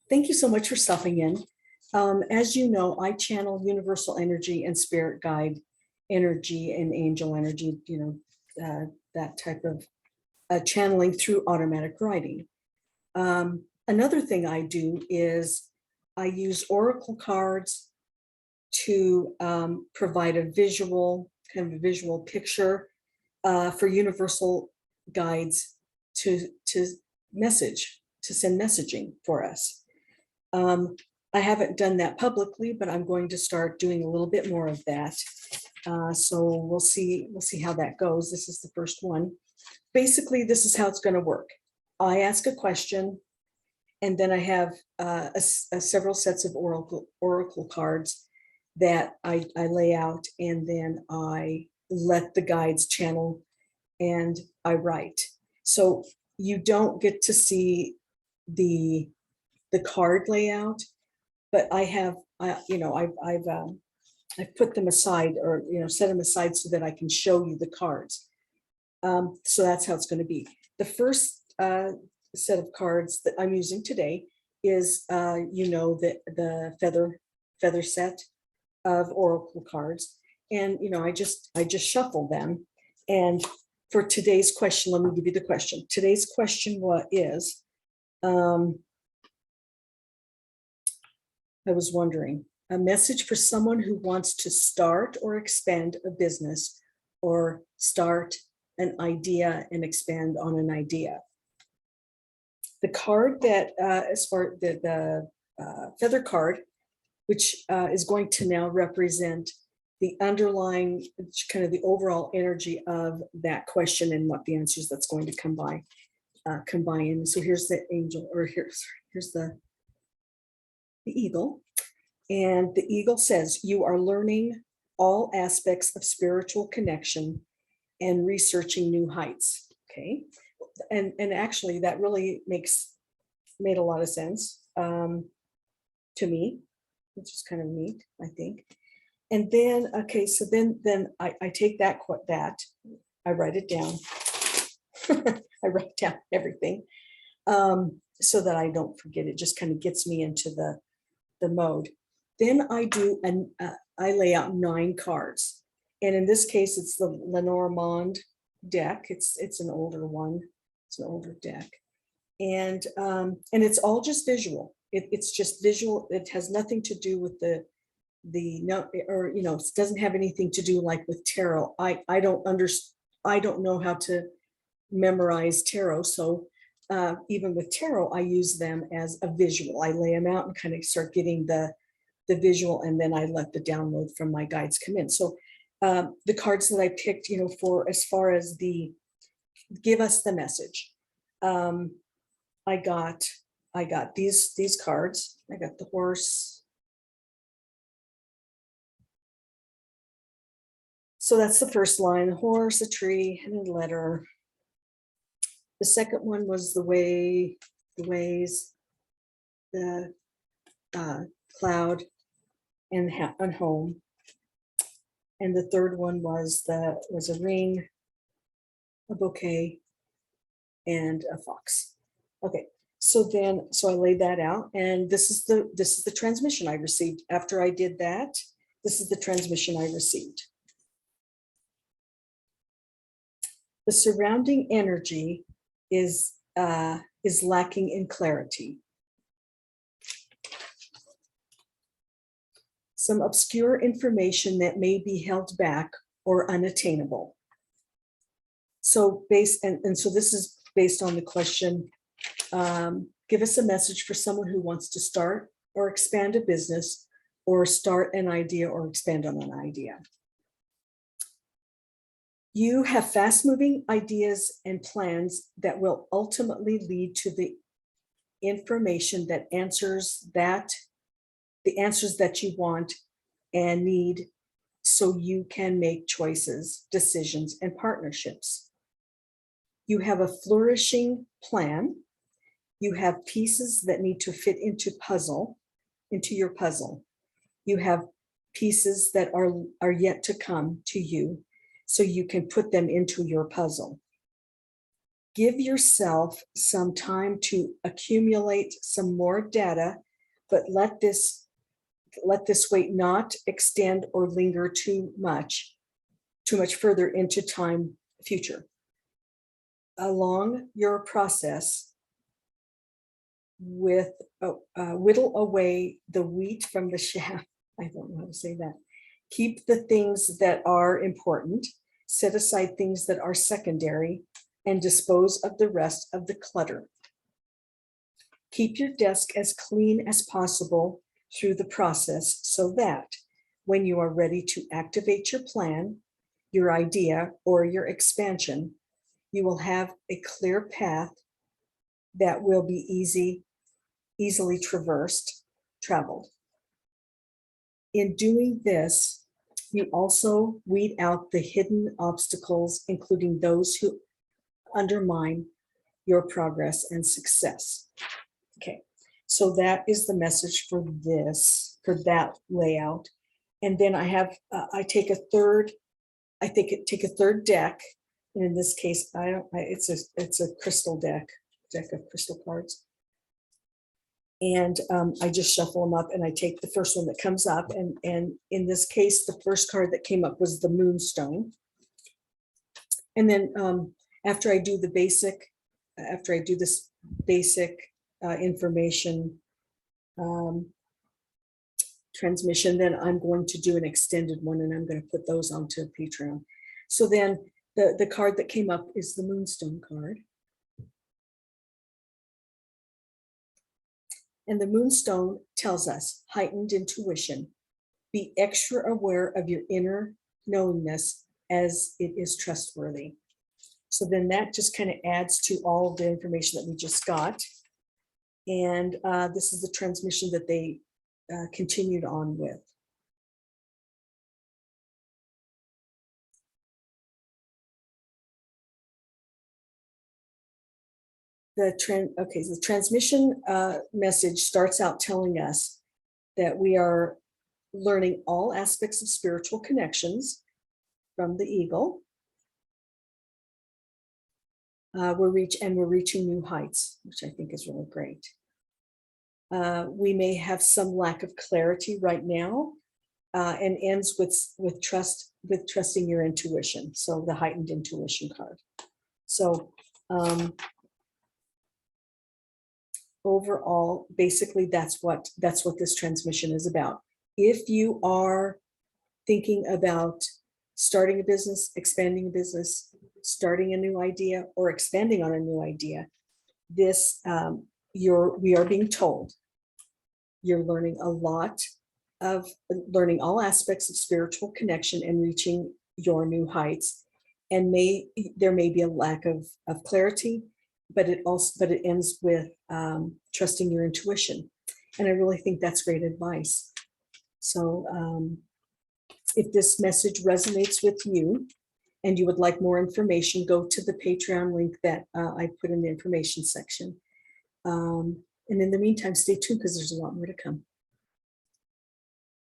Thank you so much for stopping in. As you know, I channel universal energy and spirit guide energy and angel energy, that type of channeling through automatic writing. Another thing I do is I use oracle cards to provide a visual, kind of a visual picture for universal guides to send messaging for us. I haven't done that publicly, but I'm going to start doing a little bit more of that. So we'll see how that goes. This is the first one. Basically, this is how it's going to work. I ask a question, and then I have several sets of oracle cards that I lay out, and then I let the guides channel, and I write. So you don't get to see the card layout, but I have, I've put them aside, or set them aside so that I can show you the cards. So that's how it's going to be. The first set of cards that I'm using today is, the feather set of oracle cards, and I just shuffle them. And for today's question, let me give you the question. Today's question is, I was wondering, a message for someone who wants to start or expand a business, or start an idea and expand on an idea. The card that, as far the feather card, which is going to now represent the underlying, kind of the overall energy of that question and what the answers that's going to combine. So here's the angel, or here's the eagle. And the eagle says, you are learning all aspects of spiritual connection and researching new heights. Okay. And actually that really made a lot of sense to me, which is kind of neat, I think. And then, okay, so then I take that, I write it down. I write down everything so that I don't forget. It just kind of gets me into the mode. Then I do, and I lay out 9 cards. And in this case, it's the Lenormand deck. It's an older one. It's an older deck. And it's all just visual. It's just visual. It has nothing to do with it doesn't have anything to do like with tarot. I don't know how to memorize tarot. So even with tarot, I use them as a visual. I lay them out and kind of start getting the visual, and then I let the download from my guides come in. So the cards that I picked, for as far as the give us the message, I got these cards. I got the horse. So that's the first line: the horse, a tree, and a letter. The second one was the ways, the cloud, and home. And the third one was a ring, a bouquet, and a fox. Okay, so I laid that out, and this is the transmission I received. After I did that, this is the transmission I received. The surrounding energy is lacking in clarity. Some obscure information that may be held back or unattainable. So so this is based on the question, give us a message for someone who wants to start or expand a business, or start an idea or expand on an idea. You have fast-moving ideas and plans that will ultimately lead to the information that answers the answers that you want and need, so you can make choices, decisions, and partnerships. You have a flourishing plan. You have pieces that need to fit into your puzzle. You have pieces that are yet to come to you, so you can put them into your puzzle. Give yourself some time to accumulate some more data, but let this wait not extend or linger too much further into time future. Along your process, whittle away the wheat from the chaff. I don't know how to say that. Keep the things that are important, set aside things that are secondary, and dispose of the rest of the clutter. Keep your desk as clean as possible through the process so that when you are ready to activate your plan, your idea, or your expansion, you will have a clear path that will be easily traveled. In doing this, you also weed out the hidden obstacles, including those who undermine your progress and success. Okay, so that is the message for that layout. And then I take a third deck, and in this case, it's a crystal deck of crystal cards. And I just shuffle them up, and I take the first one that comes up. And in this case, the first card that came up was the Moonstone. And then after I do this basic information transmission, then I'm going to do an extended one, and I'm going to put those onto Patreon. So then the card that came up is the Moonstone card. And the Moonstone tells us heightened intuition. Be extra aware of your inner knowingness as it is trustworthy. So then that just kind of adds to all of the information that we just got. And this is the transmission that they continued on with. The transmission message starts out telling us that we are learning all aspects of spiritual connections from the eagle. We're reaching new heights, which I think is really great. We may have some lack of clarity right now, and ends with trusting your intuition. So the heightened intuition card. So overall, basically, that's what this transmission is about. If you are thinking about starting a business, expanding a business, starting a new idea, or expanding on a new idea, this we are being told you're learning learning all aspects of spiritual connection and reaching your new heights. And there may be a lack of clarity, but it ends with trusting your intuition. And I really think that's great advice. So if this message resonates with you and you would like more information, go to the Patreon link that I put in the information section. And in the meantime, stay tuned because there's a lot more to come.